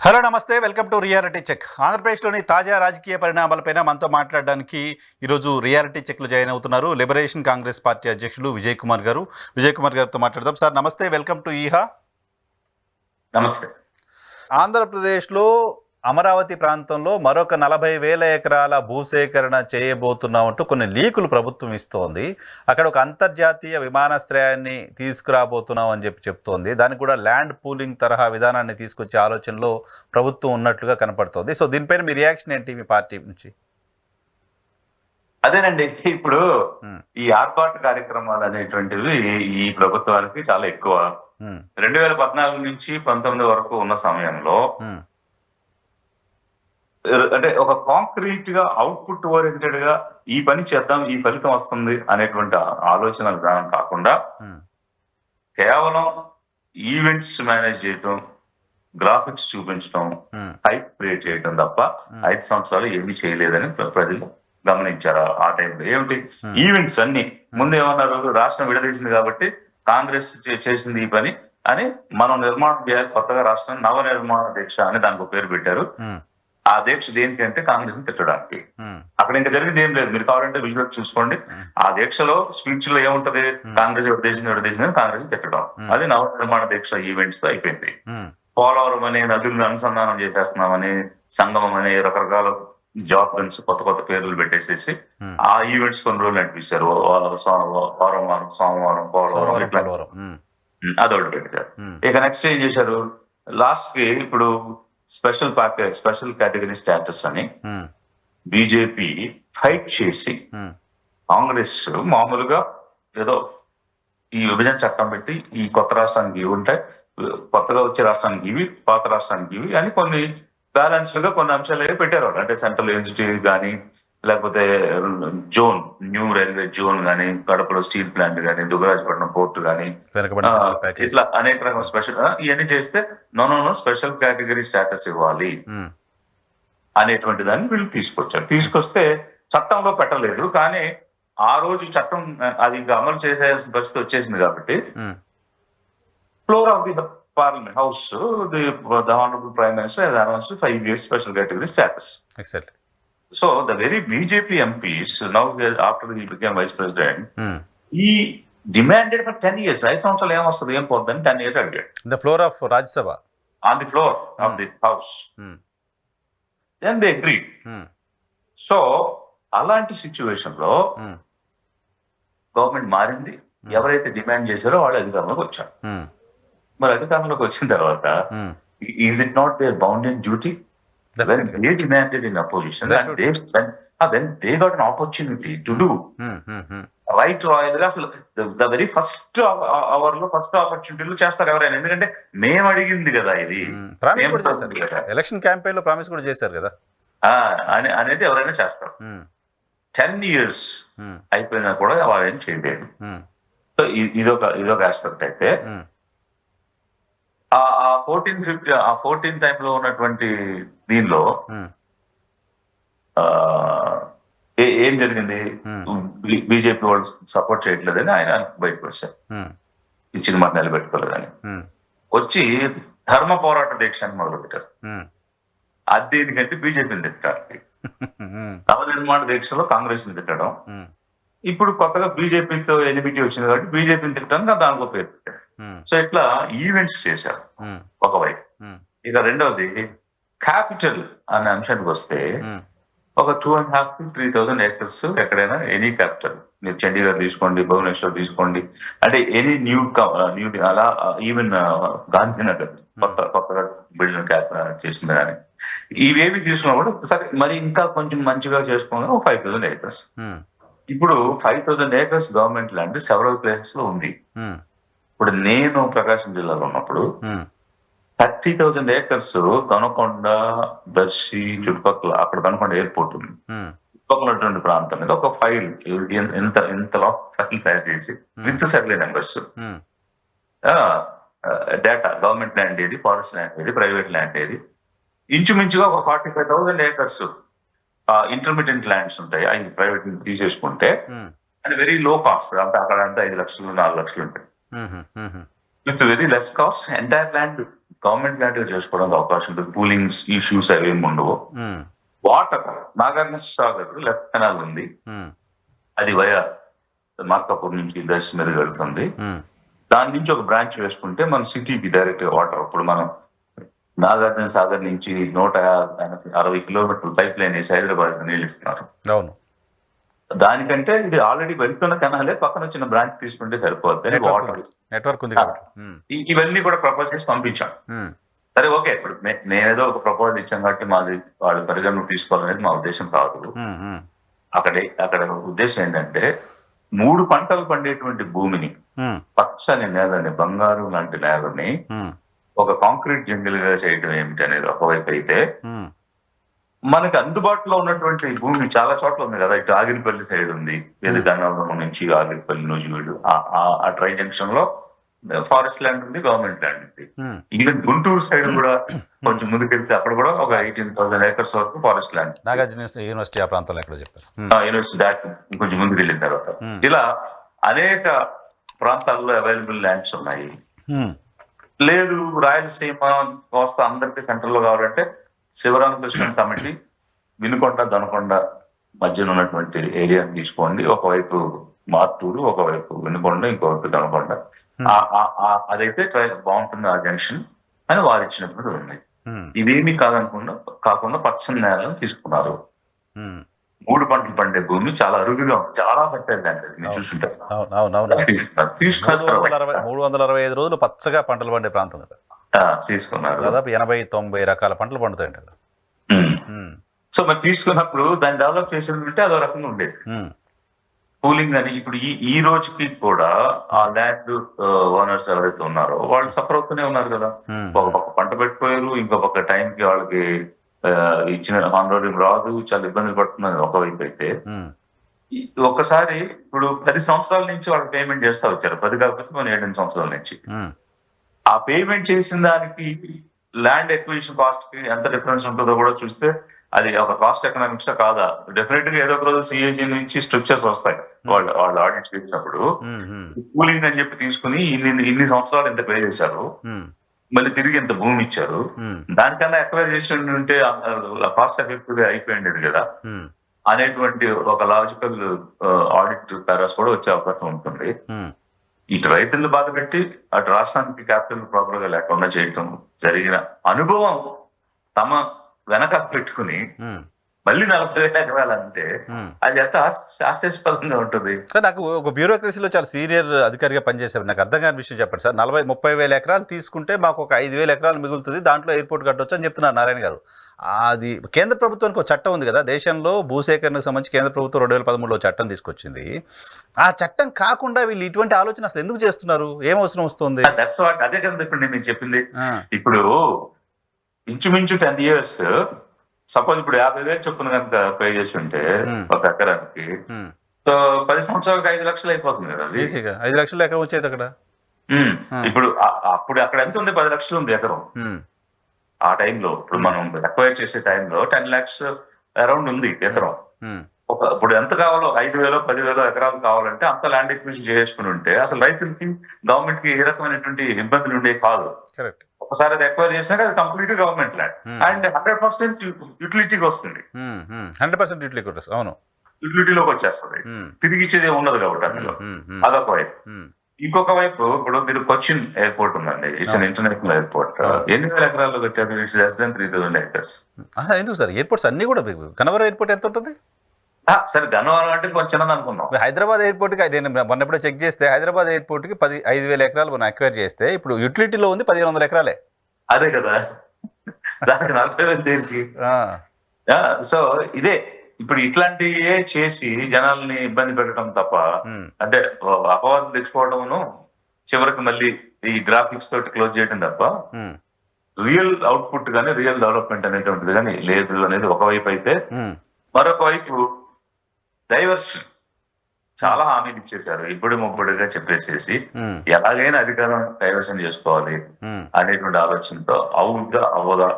Hello నమస్తే, welcome to reality check. ఆంధ్రప్రదేశ్లోని తాజా రాజకీయ పరిణామాలపైన మనతో మాట్లాడడానికి ఈరోజు రియాలిటీ చెక్లో జాయిన్ అవుతున్నారు లిబరేషన్ కాంగ్రెస్ పార్టీ అధ్యక్షులు విజయ్ కుమార్ గారు. విజయ్ కుమార్ గారితో మాట్లాడదాం. సార్ నమస్తే, వెల్కమ్ టు ఈహా. నమస్తే. ఆంధ్రప్రదేశ్లో అమరావతి ప్రాంతంలో మరొక 40,000 ఎకరాల భూసేకరణ చేయబోతున్నామంటూ కొన్ని లీకులు ప్రభుత్వం ఇస్తోంది. అక్కడ ఒక అంతర్జాతీయ విమానాశ్రయాన్ని తీసుకురాబోతున్నాం అని చెప్తోంది. దానికి కూడా ల్యాండ్ పూలింగ్ తరహా విధానాన్ని తీసుకొచ్చే ఆలోచనలో ప్రభుత్వం ఉన్నట్లుగా కనపడుతోంది. సో దీనిపైన మీ రియాక్షన్ ఏంటి మీ పార్టీ నుంచి? అదేనండి, ఇప్పుడు ఈ ఆర్పాట కార్యక్రమాలు అనేటువంటివి ఈ ప్రభుత్వానికి చాలా ఎక్కువ. 2014 నుంచి 19 వరకు ఉన్న సమయంలో అంటే ఒక కాంక్రీట్ గా అవుట్పుట్ ఓరియంటెడ్ గా ఈ పని చేద్దాం, ఈ ఫలితం వస్తుంది అనేటువంటి ఆలోచన విధానం కాకుండా కేవలం ఈవెంట్స్ మేనేజ్ చేయటం, గ్రాఫిక్స్ చూపించడం, హైప్ క్రియేట్ చేయటం తప్ప 5 సంవత్సరాలు ఏమీ చేయలేదని ప్రజలు గమనించారు. ఆ టైంలో ఏమిటి ఈవెంట్స్ అన్ని ముందు ఏమన్నారు, రాష్ట్రం విడదీసింది కాబట్టి కాంగ్రెస్ చేసింది ఈ పని అని మనం నిర్మాణం చేయాలి, కొత్తగా రాష్ట్రం నవ నిర్మాణ దీక్ష అని దానికి ఒక పేరు పెట్టారు. ఆ దీక్ష దేనికి అంటే కాంగ్రెస్ ని తిట్టడానికి. అక్కడ ఇంకా జరిగింది ఏం లేదు, మీరు కావాలంటే విజువల్ చూసుకోండి. ఆ దీక్షలో స్పీచ్ లో ఏముంటది, కాంగ్రెస్ విడదీసింది కాంగ్రెస్ తిట్టడం. అది నవ నిర్మాణ దీక్ష ఈవెంట్స్ తో అయిపోయింది. పోలవరం అనే నదులను అనుసంధానం చేసేస్తున్నామని, సంగమం అనే రకరకాల జాబ్లెన్స్ కొత్త కొత్త పేర్లు పెట్టేసేసి ఆ ఈవెంట్స్ కొన్ని రోజులు నడిపిస్తారు. వారం సోమవారం పోలవరం ఇట్లా అదొకటి పెట్టారు. ఇక నెక్స్ట్ ఏం చేశారు, లాస్ట్ కి ఇప్పుడు స్పెషల్ కేటగిరీ స్టేటస్ అని బీజేపీ ఫైట్ చేసి కాంగ్రెస్ మామూలుగా ఏదో ఈ విభజన చట్టం పెట్టి ఈ కొత్త రాష్ట్రానికి ఇవి ఉంటాయి, కొత్తగా వచ్చే రాష్ట్రానికి ఇవి, పాత రాష్ట్రానికి ఇవి అని కొన్ని బ్యాలెన్స్ గా కొన్ని అంశాలు పెట్టారు. అంటే సెంట్రల్ యూనివర్సిటీ కానీ, లేకపోతే జోన్, న్యూ రైల్వే జోన్ కానీ, కడపలో స్టీల్ ప్లాంట్ కానీ, దుగ్గరాజపట్నం పోర్టు కానీ, ఇట్లా అనేక రకం స్పెషల్ ఇవన్నీ చేస్తే నో స్పెషల్ కేటగిరీ స్టేటస్ ఇవ్వాలి అనేటువంటి దాన్ని వీళ్ళు తీసుకొస్తే చట్టంలో పెట్టలేదు. కానీ ఆ రోజు చట్టం అది ఇంకా అమలు చేసేయాల్సిన పరిస్థితి వచ్చేసింది కాబట్టి floor of the parliament house the honourable prime minister has announced 5 years special category status. Exactly. So the very BJP MPs now after he became vice president, he demanded for 10 years. 5 సంవత్సరాలు ఏమొస్తుంది, ఏం పోద్దని 10 years అడిగాడు. The floor of Rajya Sabha. On the floor of the house. Then they agreed. So అలాంటి situation లో government మారింది. ఎవరైతే demand చేశారో వాళ్ళు అధికారంలోకి వచ్చారు. మరి అధికారంలోకి వచ్చిన తర్వాత is it not their bounded duty when they demanded in opposition and when they got an opportunity to do right royal గా అసలు the very first hour లో ఫస్ట్ ఆపర్చునిటీలు చేస్తారు ఎవరైనా, ఎందుకంటే మేము అడిగింది కదా ఇది, ఎలక్షన్ క్యాంపెయిన్ లో ప్రామిస్ కూడా చేశారు కదా అనేది ఎవరైనా చేస్తారు. 10 years అయిపోయినా కూడా వాళ్ళేం చేయలేదు. సో ఇదొక ఆస్పెక్ట్ అయితే ఆ 14 టైంలో ఉన్నటువంటి దీనిలో ఏం జరిగింది, బీజేపీ వాళ్ళు సపోర్ట్ చేయట్లేదని ఆయన బయటకు వచ్చారు, ఇచ్చిన మాట నిలబెట్టుకోలేదని వచ్చి ధర్మ పోరాట దీక్ష అని మొదలు పెట్టారు. అది దేనికంటే బీజేపీని తిట్టడానికి, నవ నిర్మాణ దీక్షలో కాంగ్రెస్ ని తిట్టడం. ఇప్పుడు కొత్తగా బీజేపీతో ఎనిమిటీ వచ్చింది కాబట్టి బీజేపీని తిట్టడానికి దానికి ఒక పేరు పెట్టారు. సో ఇట్లా ఈవెంట్స్ చేశారు ఒకవైపు. ఇక రెండవది క్యాపిటల్ అనే అంశానికి వస్తే ఒక 2.5 to 3,000 acres ఎక్కడైనా ఎనీ క్యాపిటల్, మీరు చండీగఢ్ తీసుకోండి, భువనేశ్వర్ తీసుకోండి, అంటే ఎనీ న్యూ అలా ఈవెన్ గాంధీనగర్ కొత్తగా బిల్డింగ్ చేసింది కానీ ఇవేమి తీసుకున్నా కూడా సరే మరి ఇంకా కొంచెం మంచిగా చేసుకోవాలి. ఒక 5,000 acres. ఇప్పుడు 5,000 acres government land several places లో ఉంది. ఇప్పుడు నేను ప్రకాశం జిల్లాలో ఉన్నప్పుడు 30,000 acres దొనకొండ, దర్శి చుట్టుపక్కల, అక్కడ దొనకొండ ఎయిర్పోర్ట్ ఉంది, చుట్టుపక్కల ఉన్నటువంటి ప్రాంతం మీద ఒక ఫైల్ ఇంతలో ఫైల్ తయారు చేసి with survey numbers data, government land ఏది, ఫారెస్ట్ ల్యాండ్ ఏది, ప్రైవేట్ ల్యాండ్ ఏది, ఇంచుమించుగా ఒక 45,000 acres ఇంటర్మీడియట్ ల్యాండ్స్ ఉంటాయి. అవి ప్రైవేట్ తీసేసుకుంటే అండ్ వెరీ లో కాస్ట్, అంటే అక్కడ అంతా 5 లక్షలు 4 లక్షలు ఉంటాయి. With very less cost entire land government land చేసుకోవడానికి అవకాశం ఉంటుంది. పూలింగ్ ఇష్యూస్ అవి ఏమి ఉండవు. Water Nagarjuna Sagar left canal ఉంది, అది వయా మార్కాపూర్ నుంచి దర్శి మీద వెళ్తుంది. దాని నుంచి ఒక బ్రాంచ్ వేసుకుంటే మన సిటీకి డైరెక్ట్ గా వాటర్. ఇప్పుడు మనం నాగార్జున సాగర్ నుంచి 160 కిలోమీటర్ల పైప్ లైన్ వేసి హైదరాబాద్ నీళ్ళు ఇస్తున్నారు. అవును, దానికంటే ఇది ఆల్రెడీ వెళ్తున్న కెనాలే పక్కన చిన్న బ్రాంచ్ తీసుకుంటే సరిపోతుంది. వాటర్ నెట్వర్క్ ఉంది. ఇవన్నీ కూడా ప్రపోజ్ చేసి పంపించాం. సరే ఓకే, ఇప్పుడు నేనేదో ఒక ప్రపోజల్ ఇచ్చాను కాబట్టి మాది వాళ్ళు పరిగణనకు తీసుకోవాలనేది మా ఉద్దేశం కాదు. అక్కడ ఉద్దేశం ఏంటంటే 3 పంటలు పండేటువంటి భూమిని, పచ్చని నేలని, బంగారు లాంటి నేలని ఒక కాంక్రీట్ జంగిల్ గా చేయడం ఏమిటి అనేది ఒకవైపు అయితే, మనకి అందుబాటులో ఉన్నటువంటి భూమి చాలా చోట్ల ఉంది కదా. ఇటు ఆగిరిపల్లి సైడ్ ఉంది, గన్నవరం నుంచి ఆగిరిపల్లి నూజివీడు ఆ ట్రై జంక్షన్ లో ఫారెస్ట్ ల్యాండ్ ఉంది, గవర్నమెంట్ ల్యాండ్ ఉంది. ఈవెన్ గుంటూరు సైడ్ కూడా కొంచెం ముందుకెళ్తే అక్కడ కూడా ఒక 18,000 acres వరకు ఫారెస్ట్ ల్యాండ్. నాగార్జున యూనివర్సిటీ ఆ ప్రాంతంలో ఎక్కడ చెప్పారు, యూనివర్సిటీ దాటి కొంచెం ముందుకు వెళ్ళిన తర్వాత ఇలా అనేక ప్రాంతాల్లో అవైలబుల్ ల్యాండ్స్ ఉన్నాయి. లేదు రాయలసీమ కోస్తా అందరికీ సెంటర్ లో కావాలంటే శివరామకృష్ణ కమిటీ వినుకొండ దొనకొండ మధ్యలో ఉన్నటువంటి ఏరియాని తీసుకోండి. ఒకవైపు మార్టూరు, ఒకవైపు వినుకొండ, ఇంకోవైపు దొనకొండ. అదైతే బాగుంటుంది ఆ జంక్షన్ అని వారు ఇచ్చినప్పుడు ఉన్నాయి. ఇవేమీ కాకుండా పచ్చని నేలను తీసుకున్నారు. 3 పంటలు పండే భూమి చాలా అరుదుగా, చాలా పెట్టేదండి మీరు చూసుంటారు. 365 రోజులు పచ్చగా పంటలు పండే ప్రాంతం కదా తీసుకున్నారు. దాదాపు 80-90 రకాల పంటలు పండుతాయంట. సో మరి తీసుకున్నప్పుడు దాన్ని డెవలప్ చేసేదంటే అదో రకంగా ఉండేది. కూలింగ్ అని ఇప్పుడు ఈ రోజుకి కూడా ఆ ల్యాండ్ ఓనర్స్ ఎవరైతే ఉన్నారో వాళ్ళు సఫర్ అవుతూనే ఉన్నారు కదా. ఒక పక్క పంట పెట్టిపోయారు, ఇంకో పక్క టైంకి వాళ్ళకి ఇచ్చిన ఆన్రోడింగ్ రాదు, చాలా ఇబ్బందులు పడుతున్నారు ఒకవైపు అయితే. ఒక్కసారి ఇప్పుడు 10 సంవత్సరాల నుంచి వాళ్ళు పేమెంట్ చేస్తా వచ్చారు, 10 కాకపోతే మనం 7 సంవత్సరాల నుంచి. ఆ పేమెంట్ చేసిన దానికి ల్యాండ్ ఎక్విజిషన్ కాస్ట్ కి ఎంత డిఫరెన్స్ ఉంటుందో కూడా చూస్తే అది ఒక కాస్ట్ ఎకనామిక్స్ కాదా. డెఫినెట్ గా ఏదో ఒక రోజు సిఏజీ నుంచి స్ట్రక్చర్స్ వస్తాయి వాళ్ళు ఆడిట్ చేసినప్పుడు. కూలింగ్ అని చెప్పి తీసుకుని ఇన్ని సంవత్సరాలు ఎంత పే చేశారు, మళ్ళీ తిరిగి ఎంత భూమి ఇచ్చారు, దానికన్నా ఎక్వైర్ చేసి ఉంటే కాస్ట్ ఎఫెక్టివ్ గా అయిపోయింది కదా అనేటువంటి ఒక లాజికల్ ఆడిట్ పారాస్ కూడా వచ్చే అవకాశం ఉంటుంది. ఇటు రైతులను బాధ పెట్టి అటు రాష్ట్రానికి క్యాపిటల్ ప్రాపర్ గా లేకుండా చేయటం జరిగిన అనుభవం తమ వెనక పెట్టుకుని మళ్ళీ 40,000 ఎకరాలంటే అది ఎంత హాస్యాస్పదంగా ఉంటుంది. నాకు ఒక బ్యూరోక్రసీలో చాలా సీనియర్ అధికారిగా పనిచేశారు. నాకు అర్థం కాని విషయం చెప్పండి సార్. 30,000 ఎకరాలు తీసుకుంటే మాకు ఒక 5,000 ఎకరాలు మిగులుతుంది, దాంట్లో ఎయిర్పోర్ట్ కట్టవచ్చు అని చెప్తున్నారు నారాయణ గారు. అది కేంద్ర ప్రభుత్వానికి ఒక చట్టం ఉంది కదా, దేశంలో భూసేకరణకు సంబంధించి కేంద్ర ప్రభుత్వం 2013లో చట్టం తీసుకొచ్చింది. ఆ చట్టం కాకుండా వీళ్ళు ఇటువంటి ఆలోచన అసలు ఎందుకు చేస్తున్నారు, ఏం అవసరం వస్తుంది? అదే కదా ఇప్పుడు నేను చెప్పింది. ఇప్పుడు ఇంచుమించు 10 years సపోజ్ ఇప్పుడు 50,000 చొప్పున కనుక పే చేసి ఉంటే ఒక ఎకరానికి, సో 10 సంవత్సరాలకు 5 లక్షలు అయిపోతుంది కదా. 5 లక్షలు ఎకరం వచ్చేది అక్కడ. ఇప్పుడు అప్పుడు అక్కడ ఎంత ఉంది, 10 లక్షలు ఉంది ఎకరం ఆ టైంలో. ఇప్పుడు మనం ఎక్వైర్ చేసే టైంలో 10 lakhs అరౌండ్ ఉంది ఎకరం. ఇప్పుడు ఎంత కావాలో 5,000 10,000 ఎకరాలు కావాలంటే అంత ల్యాండ్ ఎక్విజిషన్ చేసుకుని ఉంటే అసలు రైతులకి గవర్నమెంట్ కి ఏ రకమైనటువంటి ఇబ్బందులు ఉండేవి కాదు. ఒకసారి అది ఎక్వైర్ చేసినాక అది కంప్లీట్ గవర్నమెంట్ ల్యాండ్ అండ్ 100% యూటిలిటీకి వస్తుంది. 100% యూటిలిటీ, అవును, యూటిలిటీలోకి వచ్చేస్తుంది, తిరిగి ఇచ్చేది ఉండదు కాబట్టి అందులో. అదొక వైపు. ఇంకొక వైపు ఇప్పుడు మీరు కొచ్చిన్ ఎయిర్పోర్ట్ ఉందండి, ఇట్స్ అన్ ఇంటర్నేషనల్ ఎయిర్పోర్ట్. 8,000 ఎకరాల్లో కట్టారు, ఇట్స్ లెస్ దెన్ 3,000 acres. ఎందుకు సార్ ఎయిర్పోర్ట్స్ అన్ని కూడా? కనవరం ఎయిర్పోర్ట్ ఎంత ఉంటుంది? సరే గన్నవరం అంటే కొంచెం అనుకున్నాం. హైదరాబాద్ ఎయిర్పోర్ట్ కి నేను మొన్నప్పుడు చెక్ చేస్తే హైదరాబాద్ ఎయిర్పోర్ట్ కి 5,000 ఎకరాలు మనం అక్వైర్ చేస్తే ఇప్పుడు యూటిలిటీలో ఉంది 1,500 ఎకరాలే. అదే కదా, దానికి 40,000 దేనికి? సో ఇదే ఇప్పుడు ఇట్లాంటివే చేసి జనాల్ని ఇబ్బంది పెట్టడం తప్ప, అంటే అపవాదం తెచ్చుకోవడమును చివరికి మళ్ళీ ఈ గ్రాఫిక్స్ తోటి క్లోజ్ చేయడం తప్ప రియల్ అవుట్పుట్ గానీ రియల్ డెవలప్మెంట్ అనేటువంటిది కానీ లేదు అనేది ఒకవైపు అయితే, మరొక వైపు డైవర్షన్ చాలా హామీలు ఇచ్చేసారు. ఇప్పుడు ముప్పుడుగా చెప్పేసేసి ఎలాగైనా అధికారం డైవర్షన్ చేసుకోవాలి అనేటువంటి ఆలోచనతో అవుదా అవ్వదా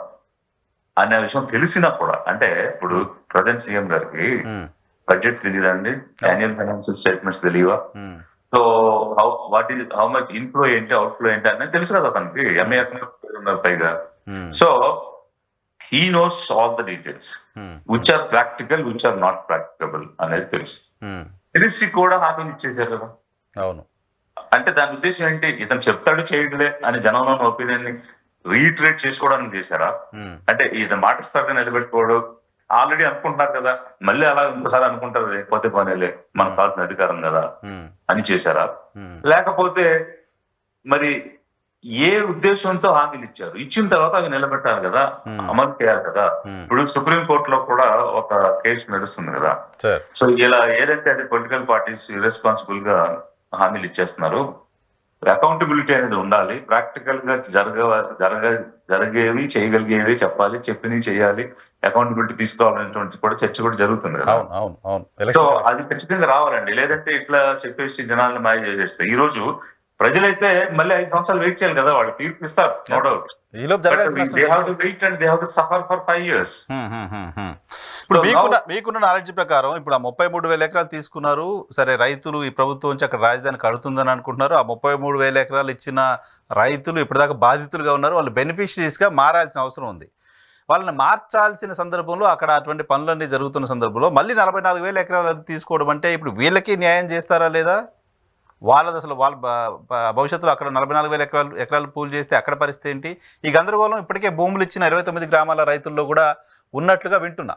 అనే విషయం తెలిసినా కూడా, అంటే ఇప్పుడు ప్రజెంట్ సీఎం గారికి బడ్జెట్ తెలియదండి, యాన్యువల్ ఫైనాన్షియల్ స్టేట్మెంట్స్ తెలియవా, సో హౌ మచ్ ఇన్ఫ్లో ఏంటి, అవుట్ఫ్లో ఏంటి అనేది తెలుసు కదా అతనికి. ఎంఏ ఉన్నారు పైగా. So he knows all the details which are practical, which are not practicable అనేది తెలుసు. తెలిసి కూడా హామీలు ఇచ్చేసారు కదా. అవును. అంటే దాని ఉద్దేశం ఏంటి, ఇతను చెప్తాడు చేయట్లే అని జనంలో ఒపీనియన్ ని రీట్రేట్ చేసుకోవడానికి చేశారా? అంటే ఇతను మాటిస్తాడని నిలబెట్టుకోడు ఆల్రెడీ అనుకుంటున్నారు కదా, మళ్ళీ అలా ఇంకోసారి అనుకుంటారు లేకపోతే పనేలే మనకు కావాల్సిన అధికారం కదా అని చేశారా? లేకపోతే మరి ఏ ఉద్దేశంతో హామీలు ఇచ్చారు? ఇచ్చిన తర్వాత అవి నిలబెట్టాలి కదా, అమలు చేయాలి కదా. ఇప్పుడు సుప్రీం కోర్టులో కూడా ఒక కేసు నడుస్తుంది కదా. సో ఇలా ఏదైతే అది పొలిటికల్ పార్టీస్ ఇర్రెస్పాన్సిబుల్ గా హామీలు ఇచ్చేస్తున్నారు, అకౌంటబిలిటీ అనేది ఉండాలి. ప్రాక్టికల్ గా జరిగేవి చేయగలిగేవి చెప్పాలి, చెప్పినవి చేయాలి, అకౌంటబిలిటీ తీసుకోవాలనేటువంటి కూడా చర్చ కూడా జరుగుతుంది కదా. సో అది ఖచ్చితంగా రావాలండి. లేదంటే ఇట్లా చెప్పేసి జనాలను మాయ చేసేస్తే ఈ రోజు ప్రజలైతే మళ్ళీ 5 సంవత్సరాలు వెయిట్ చేయాలి కదా, వాళ్ళు తీర్పు ఇస్తారు నో డౌట్. ఇప్పుడు మీకున్న నాలెడ్జ్ ప్రకారం ఇప్పుడు ఆ 33,000 ఎకరాలు తీసుకున్నారు, సరే రైతులు ఈ ప్రభుత్వం నుంచి అక్కడ రాజధాని కడుతుందని అనుకుంటున్నారు. ఆ 33,000 ఎకరాలు ఇచ్చిన రైతులు ఇప్పటిదాకా బాధితులుగా ఉన్నారు, వాళ్ళు బెనిఫిషరీస్గా మారాల్సిన అవసరం ఉంది. వాళ్ళని మార్చాల్సిన సందర్భంలో అక్కడ అటువంటి పనులన్నీ జరుగుతున్న సందర్భంలో మళ్ళీ 44,000 ఎకరాలు తీసుకోవడం అంటే ఇప్పుడు వీళ్ళకి న్యాయం చేస్తారా లేదా? వాళ్ళది అసలు వాళ్ళ భవిష్యత్తులో అక్కడ 44,000 ఎకరాలు పూల్ చేస్తే అక్కడ పరిస్థితి ఏంటి? ఈ గందరగోళం ఇప్పటికే భూములు ఇచ్చిన 29 గ్రామాల రైతుల్లో కూడా ఉన్నట్లుగా వింటున్నా.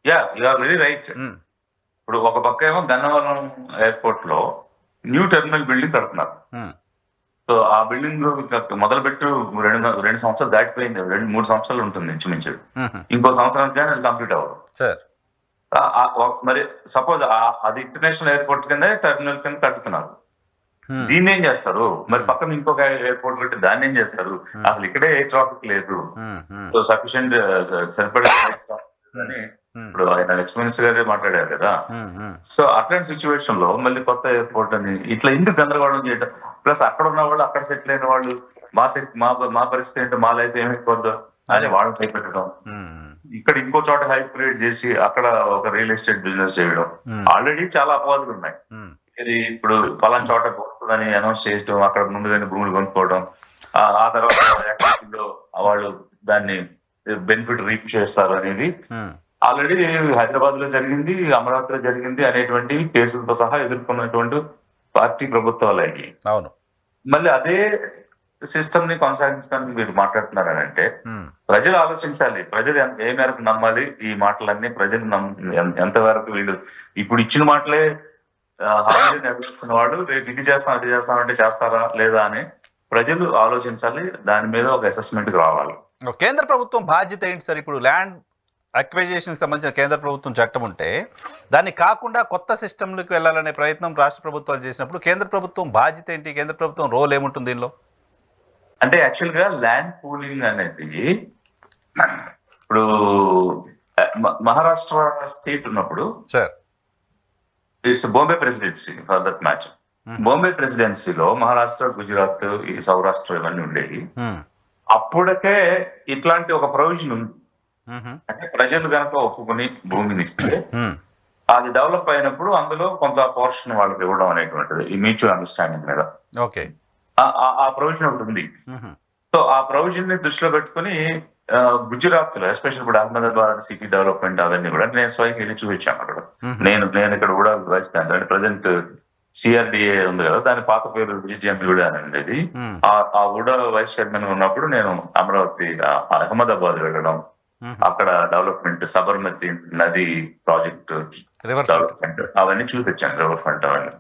You are very right. ఇప్పుడు ఒక పక్క ఏమో గన్నవరం ఎయిర్పోర్ట్ లో న్యూ టెర్మినల్ బిల్డింగ్ కడుతున్నారు. సో ఆ బిల్డింగ్ మొదలుపెట్టు 2 సంవత్సరాలు దాటిపోయింది, 2-3 సంవత్సరాలు ఉంటుంది ఇంచుమించు. ఇంకో సంవత్సరానికి అది కంప్లీట్ అవ్వదు. మరి సపోజ్ అది ఇంటర్నేషనల్ ఎయిర్పోర్ట్ కింద టెర్మినల్ కింద కట్టుతున్నారు, దీన్ని ఏం చేస్తారు? మరి పక్కన ఇంకొక ఎయిర్పోర్ట్ కట్టి దాన్ని ఏం చేస్తారు? అసలు ఇక్కడే ఎయిర్ ట్రాఫిక్ లేదు, సో సఫిషియెంట్ సరిపడే అని ఇప్పుడు ఆయన ఎక్స్ మినిస్టర్ గారే మాట్లాడారు కదా. సో అట్లాంటి సిచ్యువేషన్ లో మళ్ళీ కొత్త ఎయిర్పోర్ట్ అని ఇట్లా ఎందుకు గందరగోళం చేయడం? ప్లస్ అక్కడ ఉన్న వాళ్ళు, అక్కడ సెటిల్ అయిన వాళ్ళు, మా పరిస్థితి ఏంటో, మా లైఫ్ ఏమైపోద్దో అని వాళ్ళని భయపెట్టడం, ఇక్కడ ఇంకో చోట హైప్ క్రియేట్ చేసి అక్కడ ఒక రియల్ ఎస్టేట్ బిజినెస్ చేయడం. ఆల్రెడీ చాలా అపవాదులు ఉన్నాయి. ఇది ఇప్పుడు పలానా చోటకు వస్తుందని అనౌన్స్ చేయడం, అక్కడ ముందుగానే భూములు కొనుక్కోవడం, ఆ తర్వాత వాళ్ళు దాన్ని బెనిఫిట్ రీప్ చేస్తారు అనేది ఆల్రెడీ హైదరాబాద్ లో జరిగింది, అమరావతిలో జరిగింది అనేటువంటి కేసులతో సహా ఎదుర్కొన్నటువంటి పార్టీ ప్రభుత్వాలు అయ్యి. అవును. మళ్ళీ అదే సిస్టమ్ ని కొనసాగించడానికి మీరు మాట్లాడుతున్నారని అంటే ప్రజలు ఆలోచించాలి. ప్రజలు ఏ మేరకు నమ్మాలి ఈ మాటలన్నీ? ప్రజలు ఎంతవరకు వీళ్ళు ఇప్పుడు ఇచ్చిన మాటలే హామీలు నెరవేరుస్తున్న వాడు రేపు ఇది చేస్తాం అది చేస్తాం అంటే చేస్తారా లేదా అని ప్రజలు ఆలోచించాలి. దాని మీద ఒక అసెస్మెంట్ రావాలి. కేంద్ర ప్రభుత్వం బాధ్యత ఏంటి సార్? ఇప్పుడు ల్యాండ్ అక్విజిషన్ సంబంధించిన కేంద్ర ప్రభుత్వం చట్టం ఉంటే దాన్ని కాకుండా కొత్త సిస్టంలోకి వెళ్ళాలనే ప్రయత్నం రాష్ట్ర ప్రభుత్వాలు చేసినప్పుడు కేంద్ర ప్రభుత్వం బాధ్యత ఏంటి? కేంద్ర ప్రభుత్వం రోల్ ఏముంటుంది దీనిలో? అంటే యాక్చువల్ గా ల్యాండ్ పూలింగ్ అనేది ఇప్పుడు మహారాష్ట్ర స్టేట్ ఉన్నప్పుడు sir it's Bombay presidency for that match. Bombay ప్రెసిడెన్సీలో మహారాష్ట్ర, గుజరాత్, ఈ సౌరాష్ట్ర ఇవన్నీ ఉండేవి. అప్పటికే ఇట్లాంటి ఒక ప్రొవిజన్ ఉంది. అంటే ప్రజలు కనుక ఒప్పుకుని భూమిని ఇస్తే అది డెవలప్ అయినప్పుడు అందులో కొంత పోర్షన్ వాళ్ళకి ఇవ్వడం అనేటువంటిది ఈ మ్యూచువల్ అండర్స్టాండింగ్ మీద. ఓకే, ఆ ప్రొవిజన్ ఒకటి ఉంది. సో ఆ ప్రొవిజన్ ని దృష్టిలో పెట్టుకుని గుజరాత్ లో ఎస్పెషల్ ఇప్పుడు అహ్మదాబాద్ సిటీ డెవలప్మెంట్ అవన్నీ కూడా నేను స్వయంగా వెళ్ళి చూపించాను అక్కడ. నేను ఇక్కడ కూడా వైస్ ఛాన్సలర్, ప్రజెంట్ సిఆర్డిఏ ఉంది కదా, దాని పాత పేరు విజయజంబిగూడ అని ఉండేది. ఆ వుడా వైస్ చైర్మన్ ఉన్నప్పుడు నేను అమరావతి, అహ్మదాబాద్ వెళ్ళడం, అక్కడ డెవలప్మెంట్, సబర్మతి నది ప్రాజెక్ట్ డెవలప్మెంట్ అవన్నీ చూపించాను, రివర్ ఫ్రంట్ అవన్నీ.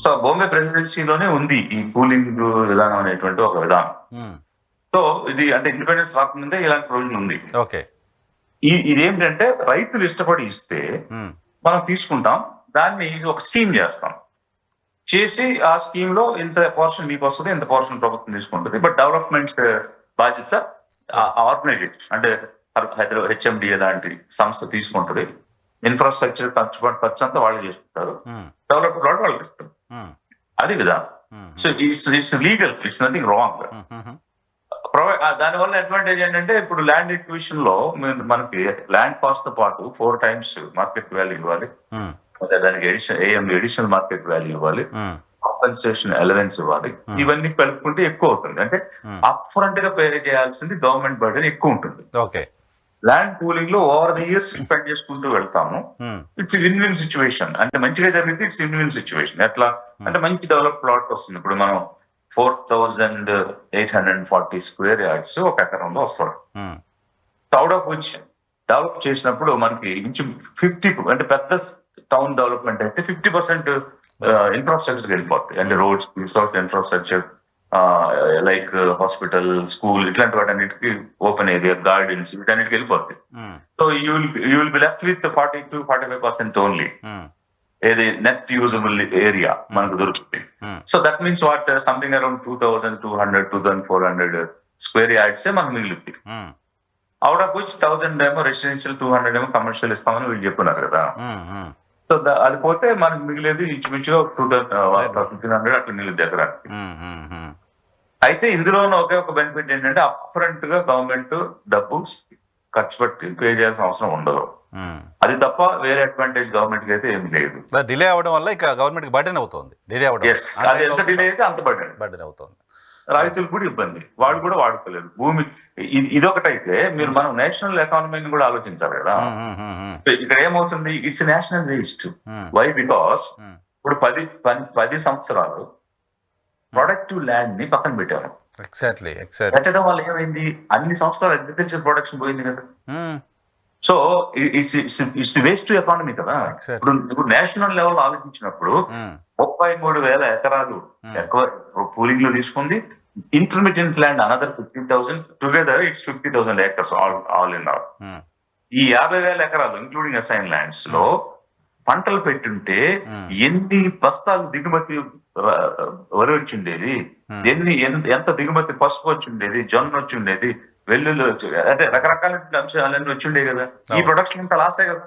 సో బాంబే ప్రెసిడెన్సీలోనే ఉంది ఈ పూలింగ్ విధానం అనేటువంటి ఒక విధానం. సో ఇది అంటే ఇండిపెండెన్స్ రాకముందే ఇలాంటి ప్రొవిజన్ ఉంది. ఓకే, ఇదేంటంటే రైతులు ఇష్టపడి ఇస్తే మనం తీసుకుంటాం, దాన్ని ఒక స్కీమ్ చేస్తాం, చేసి ఆ స్కీమ్ లో ఇంత పోర్షన్ మీకు వస్తుంది, ఇంత పోర్షన్ ప్రభుత్వం తీసుకుంటుంది. బట్ డెవలప్మెంట్ బాధ్యత ఆర్గనైజేషన్ అంటే హైదరాబాద్ హెచ్ఎండిఏ లాంటి సంస్థ తీసుకుంటుంది. ఇన్ఫ్రాస్ట్రక్చర్ ఖర్చు అంతా వాళ్ళు చేసుకుంటారు, డెవలప్మెంట్ వాళ్ళు వాళ్ళకి ఇస్తారు. అది విధానం. So it's legal, it's nothing wrong. దానివల్ల అడ్వాంటేజ్ ఏంటంటే ఇప్పుడు ల్యాండ్ ఎక్విజిషన్ లో మనకి ల్యాండ్ కాస్ట్ తో పాటు 4 times మార్కెట్ వాల్యూ ఇవ్వాలి. దానికి ఎడిషనల్ మార్కెట్ వాల్యూ ఇవ్వాలి, కాంపెన్సేషన్ ఎలవెన్స్ ఇవ్వాలి. ఇవన్నీ కలుపుకుంటే ఎక్కువ అవుతుంది. అంటే అప్ ఫ్రంట్ గా పే చేయాల్సింది గవర్నమెంట్ బర్డెన్ ఎక్కువ ఉంటుంది. ఓకే. ల్యాండ్ పూలింగ్ లో ఓవర్ ద ఇయర్స్ స్పెండ్ చేసుకుంటూ వెళ్తాము. It's win win situation. అంటే మంచిగా జరిగితే ఇట్స్ విన్ విన్ సిచ్యువేషన్. ఎట్లా అంటే మంచి డెవలప్ ప్లాట్ వస్తుంది. ఇప్పుడు మనం 4,840 స్క్వేర్ యార్డ్స్ ఒక ఎకరంలో వస్తాడు. అవుట్ ఆఫ్ విచ్ డెవలప్ చేసినప్పుడు మనకి ఇంచు 50 అంటే పెద్ద టౌన్ డెవలప్మెంట్ అయితే 50% ఇన్ఫ్రాస్ట్రక్చర్ వెళ్ళిపోతాయి. అంటే roads, infrastructure like hospital, school, ఇట్లాంటి వాటన్నిటికి ఓపెన్ ఏరియా, గార్డెన్స్, వీటన్నిటికి వెళ్ళిపోతాయి. So you will be left with 40-45% only ఏది నెట్ యూజబుల్ ఏరియా మనకు దొరుకుతుంది. So that means what something around 2,200-2,400 square yards మనకు మిగిలింది. అవుట్ ఆఫ్ విచ్ 1,000 ఏమో రెసిడెన్షియల్, 200 ఏమో కమర్షియల్ ఇస్తామని వీళ్ళు చెప్పున్నారు కదా. సో అది పోతే మనకు మిగిలేదు ఇంచుమించుగా 1,500 అట్లా మిగిలింది దగ్గర. అయితే ఇందులో ఒకే ఒక బెనిఫిట్ ఏంటంటే అప్ ఫ్రంట్ గా గవర్నమెంట్ డబ్బు ఖర్చు పెట్టి పే చేయాల్సిన అవసరం ఉండదు. అది తప్ప వేరే అడ్వాంటేజ్ గవర్నమెంట్ కి అయితే ఏమి లేదు. డిలే అవడం వల్ల ఇక గవర్నమెంట్ కి బర్డెన్ అవుతుంది. డిలే అవడం అది ఎంత డిలే అయితే అంత బర్డెన్ అవుతుంది. రైతులకు కూడా ఇబ్బంది, వాళ్ళు కూడా వాడుకోలేదు భూమి. ఇదొకటైతే మీరు మనం నేషనల్ ఎకానమీని కూడా ఆలోచించాలి కదా. ఇక్కడ ఏమవుతుంది, it's national waste. Why? Because ఇప్పుడు 10 సంవత్సరాలు ప్రొడక్టివ్ ల్యాండ్ ని పక్కన పెట్టారు. పెట్టడం వల్ల ఏమైంది, అన్ని సంవత్సరాలు అగ్రికల్చర్ ప్రొడక్షన్ పోయింది కదా. సో ఇట్స్ వేస్ట్ ఎకానమీ కదా. ఇప్పుడు నేషనల్ లెవెల్ ఆలోచించినప్పుడు 33,000 ఎకరాలు ఎక్కువ పూలింగ్ లో తీసుకుంది. Intermediate land another 50,000, together it's 50,000 acres all in all. ఈ 50,000 ఎకరాలు ఇంక్లూడింగ్ అసైన్ ల్యాండ్స్ లో పంటలు పెట్టుంటే ఎన్ని బస్తాలు దిగుమతి వరి వచ్చిండేది, ఎంత దిగుమతి పసుపు వచ్చిండేది, జొన్న వచ్చిండేది, వెల్లుల్లి వచ్చి, అంటే రకరకాల అంశాలన్నీ వచ్చిండే కదా. ఈ ప్రొడక్షన్ అంతా లాసే కదా.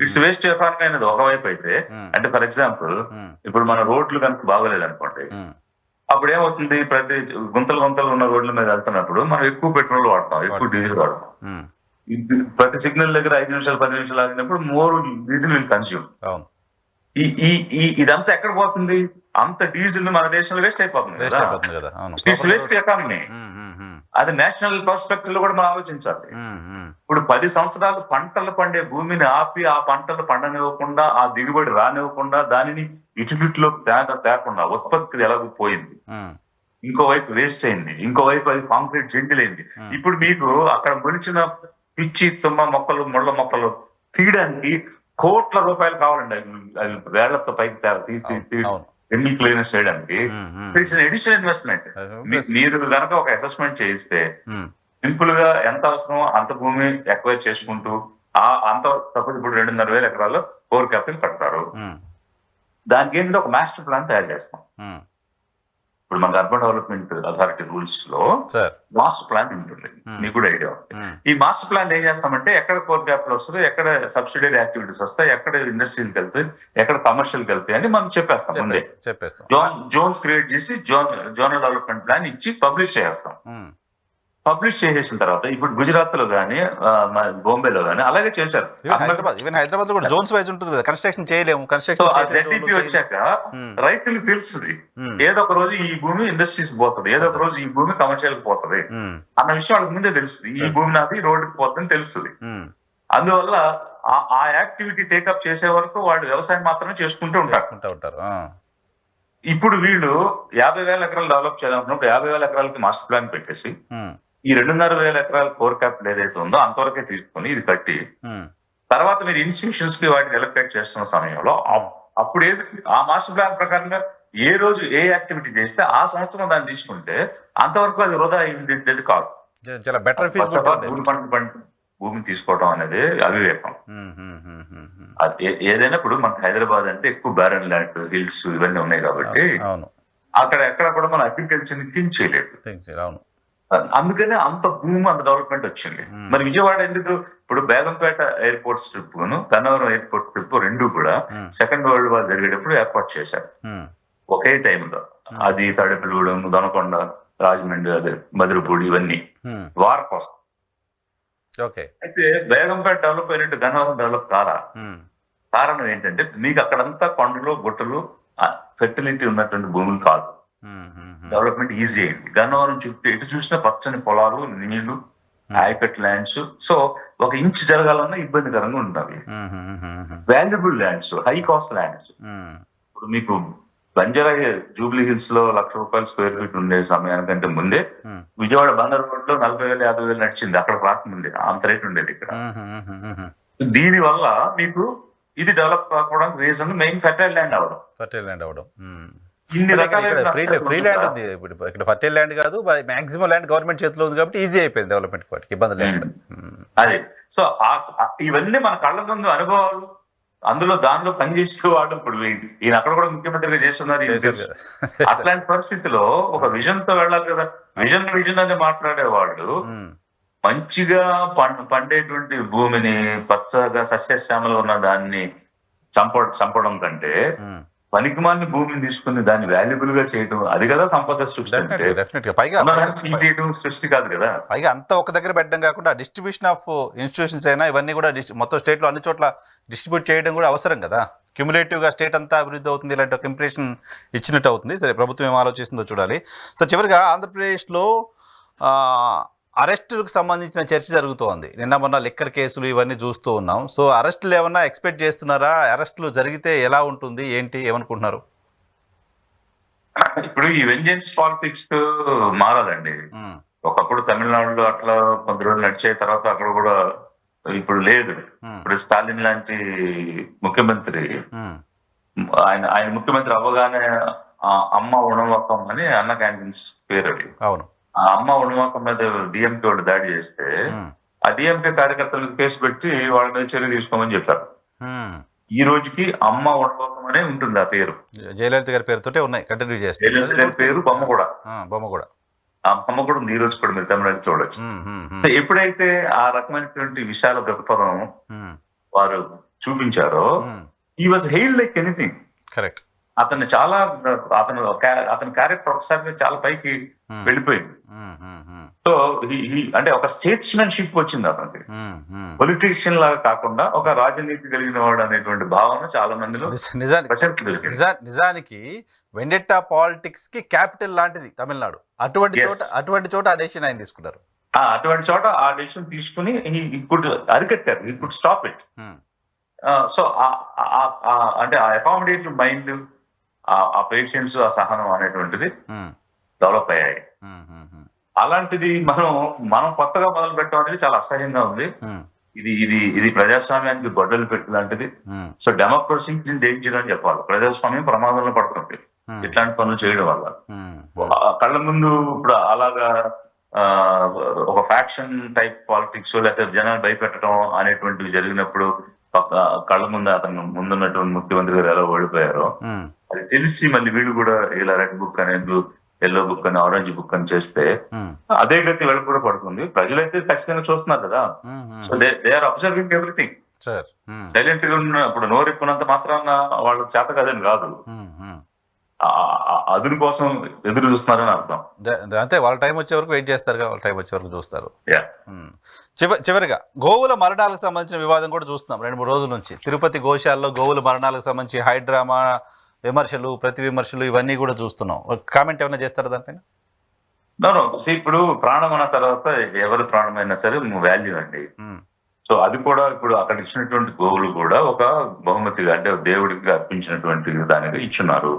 ఇట్స్ వేస్ట్ ఎకానమీ అనేది ఒకవైపు అయితే, అంటే ఫర్ ఎగ్జాంపుల్ ఇప్పుడు మన రోడ్లు కనుక బాగోలేదు అనుకోండి, అప్పుడు ఏమవుతుంది, ప్రతి గుంతలు ఉన్న రోడ్ల మీద వెళ్తున్నప్పుడు మనం ఎక్కువ పెట్రోల్ వాడతాం, ఎక్కువ డీజిల్ వాడతాం. ప్రతి సిగ్నల్ దగ్గర 5 నిమిషాలు 10 నిమిషాలు ఆగినప్పుడు మోర్ డీజిల్ విల్ కన్స్యూమ్. ఇదంతా ఎక్కడ పోతుంది, అంత డీజిల్ మన దేశంలో వేస్ట్ అయిపోతుంది కదా. It's waste economy. అది నేషనల్ పర్స్పెక్టివ్ లో కూడా మనం ఆలోచించాలి. ఇప్పుడు 10 సంవత్సరాలు పంటలు పండే భూమిని ఆపి ఆ పంటలు పండనివ్వకుండా, ఆ దిగుబడి రానివ్వకుండా, దానిని ఇటుగిట్లో తేకుండా ఉత్పత్తి ఎలాగో పోయింది. ఇంకోవైపు వేస్ట్ అయింది, ఇంకోవైపు అది కాంక్రీట్ జంగిలైంది. ఇప్పుడు మీకు అక్కడ మొలిచిన పిచ్చి తుమ్మ మొక్కలు, ముళ్ళ మొక్కలు తీయడానికి కోట్ల రూపాయలు కావాలండి. అవి వేళ్లతో పైకి తీసి ఎన్ని క్లీనెస్ చేయడానికి ఇట్స్ అడిషనల్ ఇన్వెస్ట్మెంట్. మీరు కనుక ఒక అసెస్మెంట్ చేయిస్తే సింపుల్ గా ఎంత అవసరమో అంత భూమి ఎక్వైర్ చేసుకుంటూ అంత సపోజ్ ఇప్పుడు 2,500,000 ఎకరాల్లో కోర్ క్యాపిటల్ కడతారు. దానికి ఏంటంటే ఒక మాస్టర్ ప్లాన్ తయారు చేస్తాం. ఇప్పుడు మన అర్బన్ డెవలప్మెంట్ అథారిటీ రూల్స్ లో మాస్టర్ ప్లాన్ ఉంటుంది, మీకు కూడా ఐడియా ఉంది. ఈ మాస్టర్ ప్లాన్ ఏం చేస్తామంటే ఎక్కడ కోర్ క్యాపిటల్ వస్తుంది, ఎక్కడ సబ్సిడరీ యాక్టివిటీస్ వస్తాయి, ఎక్కడ ఇండస్ట్రీకి వెళ్తాయి, ఎక్కడ కమర్షియల్ వెళ్తాయి అని మనం చెప్పేస్తాం ముందే. జోన్స్ క్రియేట్ చేసి జోనల్ డెవలప్మెంట్ ప్లాన్ ఇచ్చి పబ్లిష్ చేస్తాం. పబ్లిష్ చేసేసిన తర్వాత ఇప్పుడు గుజరాత్ లో గానీ, బాంబేలో గానీ అలాగే చేశారు. హైదరాబాద్ లో జోన్స్ వైజ్ ఉంటుంది కదా, కన్స్ట్రక్షన్ చేయలేము. ZDP వచ్చాక రైతులకు తెలుస్తుంది, ఏదో ఒక రోజు ఈ భూమి ఇండస్ట్రీస్ పోతుంది, ఏదో ఒక రోజు ఈ భూమి కమర్షియల్ పోతుంది అన్న విషయం వాళ్ళకి ముందే తెలుస్తుంది. ఈ భూమి నాది రోడ్డుకి పోతుందని తెలుస్తుంది. అందువల్ల ఆ యాక్టివిటీ టేకప్ చేసే వరకు వాళ్ళు వ్యవసాయం మాత్రమే చేసుకుంటూ ఉంటారు. ఇప్పుడు వీళ్ళు 50,000 ఎకరాలు డెవలప్ చేయాలనుకున్నప్పుడు 50,000 ఎకరాలకి మాస్టర్ ప్లాన్ పెట్టేసి ఈ 2,500,000 ఎకరాల కోర్ క్యాపిటల్ ఏదైతే ఉందో అంతవరకే తీసుకుని ఇది కట్టి తర్వాత మీరు ఇన్స్టిట్యూషన్స్ కి వాటిని ఎలక్ట్రేట్ చేస్తున్న సమయంలో అప్పుడు ఏది ఆ మాస్టర్ ప్లాన్ ప్రకారంగా ఏ రోజు ఏ యాక్టివిటీ చేస్తే ఆ సంవత్సరం దాన్ని తీసుకుంటే అంతవరకు అది వృధా అయ్యేది కాదు. భూమిని తీసుకోవడం అనేది అవివేకం. ఏదైనా ఇప్పుడు మనకు హైదరాబాద్ అంటే ఎక్కువ బ్యారన్ ల్యాండ్, హిల్స్ ఇవన్నీ ఉన్నాయి కాబట్టి అక్కడ ఎక్కడ కూడా మన అగ్రికల్చర్ ని థింక్ చేయలేదు. అందుకనే అంత భూమి, అంత డెవలప్మెంట్ వచ్చింది. మరి విజయవాడ ఎందుకు, ఇప్పుడు బేగంపేట ఎయిర్పోర్ట్ స్ట్రిప్ ను గన్నవరం ఎయిర్పోర్ట్ స్ట్రిప్ రెండు కూడా సెకండ్ వరల్డ్ వార్ జరిగేటప్పుడు ఏర్పాటు చేశారు ఒకే టైంలో. అది తాడేపల్లిగూడెం, దొనకొండ, రాజమండ్రి, అదే మధురపూడి ఇవన్నీ వార్ కోసం. ఓకే. అయితే బేగంపేట డెవలప్ అయినట్టు గన్నవరం డెవలప్ కారా? కారణం ఏంటంటే మీకు అక్కడంతా కొండలు గుట్టలు ఫెర్టిలిటీ ఉన్నటువంటి భూములు కాదు. డెవలప్మెంట్ ఈజీ అయింది. గన్నవరం చుట్టూ ఎటు చూసినా పచ్చని పొలాలు, నీళ్లు, హైపెట్ ల్యాండ్స్. సో ఒక ఇంచ్ జరగాలన్నా ఇబ్బందికరంగా ఉంటుంది. Valuable lands, high cost lands. ఇప్పుడు మీకు బంజారా జూబ్లీ హిల్స్ లో ₹1,00,000 స్క్వేర్ ఫీట్ ఉండే సమయానికంటే ముందే విజయవాడ బందర్ రోడ్ లో 40,000 50,000 నడిచింది. అక్కడ రాకముందే అంత రేట్ ఉండేది ఇక్కడ. దీని వల్ల మీకు ఇది డెవలప్ కాకపోవడానికి రీజన్ మెయిన్ ఫెర్టైల్ ల్యాండ్ అవడం. ఇన్ని రకాల ఫ్రీ ల్యాండ్ ఉంది ఇప్పుడు. ఇక్కడ ఫర్టైల్ ల్యాండ్ కాదు, మాక్సిమం ల్యాండ్ గవర్నమెంట్ చేతిలో ఉంది కాబట్టి ఈజీ అయిపోయింది డెవలప్మెంట్ వాటికి, ఇబ్బంది లేదు. అదే. సో ఇవన్నీ మన కళ్ళ ముందు అనుభవాలు. అందులో దానిలో పనిచేసే వాళ్ళు ఇప్పుడు ఈయన అక్కడ కూడా ముఖ్యమంత్రిగా చేస్తున్నారు. అట్లాంటి పరిస్థితిలో ఒక విజన్ తో వెళ్ళాలి కదా. విజన్ అని మాట్లాడేవాళ్ళు మంచిగా పండేటువంటి భూమిని, పచ్చగా సస్యశ్యామలు ఉన్న దాన్ని చంపడం కంటే పనికిమాలిన భూమిని తీసుకుని దాన్ని వాల్యుబుల్ గా చేయడం, అది కదా సంపద సృష్టి అంటే. పైగా సృష్టి కాదు కదా. పైగా అంతా ఒక దగ్గర పెట్టడం కాకుండా డిస్ట్రిబ్యూషన్ ఆఫ్ ఇన్స్టిట్యూషన్స్ అయినా ఇవన్నీ కూడా మొత్తం స్టేట్ లో అన్ని చోట్ల డిస్ట్రిబ్యూట్ చేయడం కూడా అవసరం కదా. క్యుములేటివ్ గా స్టేట్ అంతా అభివృద్ధి అవుతుంది, ఇలాంటి ఒక ఇంప్రెషన్ ఇచ్చినట్టు అవుతుంది. సరే, ప్రభుత్వం ఏం ఆలోచిస్తుందో చూడాలి. సో చివరిగా ఆంధ్రప్రదేశ్లో అరెస్టులకు సంబంధించిన చర్చ జరుగుతోంది. నిన్న మొన్న లిక్కర్ కేసులు ఇవన్నీ చూస్తూ ఉన్నాం. సో అరెస్టులు ఏమన్నా ఎక్స్పెక్ట్ చేస్తున్నారా? అరెస్టులు జరిగితే ఎలా ఉంటుంది, ఏంటి, ఏమనుకుంటున్నారు? ఇప్పుడు ఈ వెంజెన్స్ పాలిటిక్స్ మారాలండి. ఒకప్పుడు తమిళనాడులో అట్లా కొద్ది రోజులు నడిచే తర్వాత అక్కడ కూడా ఇప్పుడు లేదు. ఇప్పుడు స్టాలిన్ లాంటి ముఖ్యమంత్రి ఆయన ముఖ్యమంత్రి అవ్వగానే అమ్మ ఉణవకం అని అన్న క్యాంటీన్స్ పేరు. అవును. ఆ అమ్మ ఉణవకం మీద డిఎంకే వాళ్ళు దాడి చేస్తే ఆ డిఎంకే కార్యకర్తలకు కేసు పెట్టి వాళ్ళ మీద చర్య తీసుకోమని చెప్పారు. ఈ రోజుకి అమ్మ ఉణవకం అనే ఉంటుంది ఆ పేరు. జయలలిత గారి పేరుతోటే ఉన్నాయి, కంటిన్యూ చేస్తే. జయలలిత గారి పేరు బొమ్మ కూడా ఆ బొమ్మ కూడా ఉంది. ఈ రోజు కూడా మీరు తమిళనాడు చూడొచ్చు. ఎప్పుడైతే ఆ రకమైనటువంటి విషయాల దృక్పథం వారు చూపించారో, ఈ was hailed like anything. Correct. అతని క్యారెక్టర్ ఒకసారి చాలా పైకి వెళ్ళిపోయింది. సో అంటే ఒక స్టేట్స్మెన్షిప్ వచ్చింది అతనికి. పొలిటీషియన్ లాగా కాకుండా ఒక రాజనీతి కలిగిన వాడు అనేటువంటి భావన చాలా మందిలో నిజానికి వెండెట్టా పాలిటిక్స్ కి క్యాపిటల్ లాంటిది తమిళనాడు. అటువంటి చోట ఆ డెసిషన్ ఆయన తీసుకున్నారు. అటువంటి చోట ఆ డెసిషన్ తీసుకుని అరికట్టారు. ఈ కుడ్ స్టాప్ ఇట్. సో అంటే ఆ అకామిడేటివ్ మైండ్, ఆ పేషెన్స్, ఆ సహనం అనేటువంటిది డెవలప్ అయ్యాయి. అలాంటిది మనం కొత్తగా మొదలు పెట్టడం అనేది చాలా అసహ్యంగా ఉంది. ఇది ప్రజాస్వామ్యానికి గొడ్డలు పెట్టి లాంటిది. సో డెమోక్రసీ డేంజర్ అని చెప్పాలి. ప్రజాస్వామ్యం ప్రమాదంలో పడుతుంది ఇట్లాంటి పనులు చేయడం వల్ల. కళ్ళ ముందు ఇప్పుడు అలాగా ఒక ఫ్యాక్షన్ టైప్ పాలిటిక్స్ లేకపోతే జనాలు భయపెట్టడం అనేటువంటివి జరిగినప్పుడు కళ్ళ ముందు అతను ముందున్నటువంటి ముఖ్యమంత్రి గారు ఎలా ఓడిపోయారో అది తెలిసి మళ్ళీ వీళ్ళు కూడా ఇలా రెడ్ బుక్ అనేది, ఎల్లో బుక్ అని, ఆరెంజ్ బుక్ అని చేస్తే అదే గతి వెళ్ళి కూడా పడుతుంది. ప్రజలైతే ఖచ్చితంగా చూస్తున్నారు కదా. So they are observing everything. Silent గా ఉన్న ఇప్పుడు నోరెప్పునంత మాత్రాన వాళ్ళ చేత కదని కాదు, అదుని కోసం ఎదురు చూస్తున్నారని అర్థం. అంతే, వాళ్ళ టైం వచ్చే వరకు వెయిట్ చేస్తారు, వాళ్ళ టైం వచ్చే వరకు చూస్తారు. చివరిగా గోవుల మరణాలకు సంబంధించిన వివాదం కూడా చూస్తున్నాం 2-3 రోజుల నుంచి. తిరుపతి గోశాలలో గోవుల మరణాలకు సంబంధించి హైడ్రామా, విమర్శలు, ప్రతి విమర్శలు ఇవన్నీ కూడా చూస్తున్నాం. కామెంట్ ఏమైనా చేస్తారా దానిపైన? ఇప్పుడు ప్రాణం అన్న తర్వాత ఎవరి ప్రాణమైనా సరే వాల్యూ అండి. సో అది కూడా ఇప్పుడు అక్కడ ఇచ్చినటువంటి గోవులు కూడా ఒక బహుమతిగా, అంటే దేవుడికి అర్పించినటువంటి దానిగా ఇచ్చున్నారు.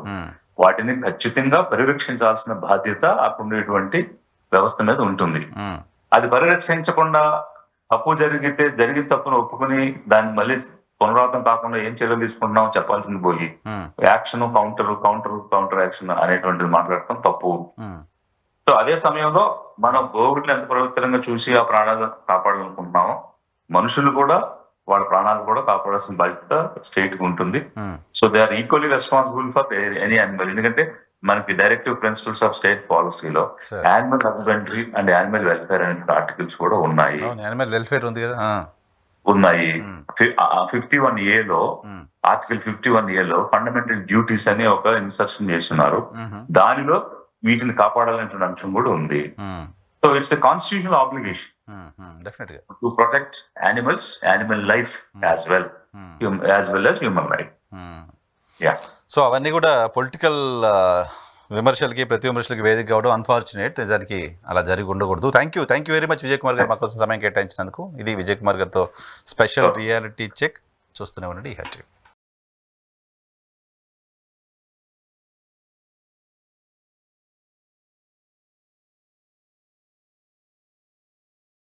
వాటిని ఖచ్చితంగా పరిరక్షించాల్సిన బాధ్యత అక్కడ ఉండేటువంటి వ్యవస్థ మీద ఉంటుంది. అది పరిరక్షించకుండా తప్పు జరిగిన తప్పును ఒప్పుకుని దాన్ని మళ్ళీ పునరావృతం కాకుండా ఏం చర్యలు తీసుకుంటున్నాం చెప్పాల్సింది పోయి యాక్షన్ కౌంటర్ యాక్షన్ అనేటువంటిది మాట్లాడటం తప్పు. సో అదే సమయంలో మనం గోవుల్ని ఎంత పవిత్రంగా చూసి ఆ ప్రాణాలు కాపాడాలనుకుంటున్నామో మనుషులు కూడా వాళ్ళ ప్రాణాలు కూడా కాపాడాల్సిన బాధ్యత స్టేట్ కి ఉంటుంది. So they are equally responsible for any animal. ఎందుకంటే మనకి డైరెక్టివ్ ప్రిన్సిపల్స్ ఆఫ్ స్టేట్ పాలసీలో animal husbandry and animal welfare అనే ఆర్టికల్స్ కూడా ఉన్నాయి. ఉన్నాయి. 51A లో ఆర్టికల్ 51A లో ఫండమెంటల్ డ్యూటీస్ అని ఒక ఇన్సర్షన్ చేస్తున్నారు. దానిలో వీటిని కాపాడాలనే అంశం కూడా ఉంది. So it's a constitutional obligation డెఫినెట్గా. To protect animals, animal life as well as human life. Yeah. So అవన్నీ కూడా పొలిటికల్ విమర్శలకి, ప్రతి విమర్శలకి వేదిక కావడం అన్ఫార్చునేట్. నిజానికి అలా జరిగి ఉండకూడదు. Thank you very much Vijay Kumar గారు మా కోసం సమయం కేటాయించినందుకు. ఇది విజయ్ కుమార్ గారితో స్పెషల్ రియాలిటీ చెక్. చూస్తూనే ఉండండి ఈ HT.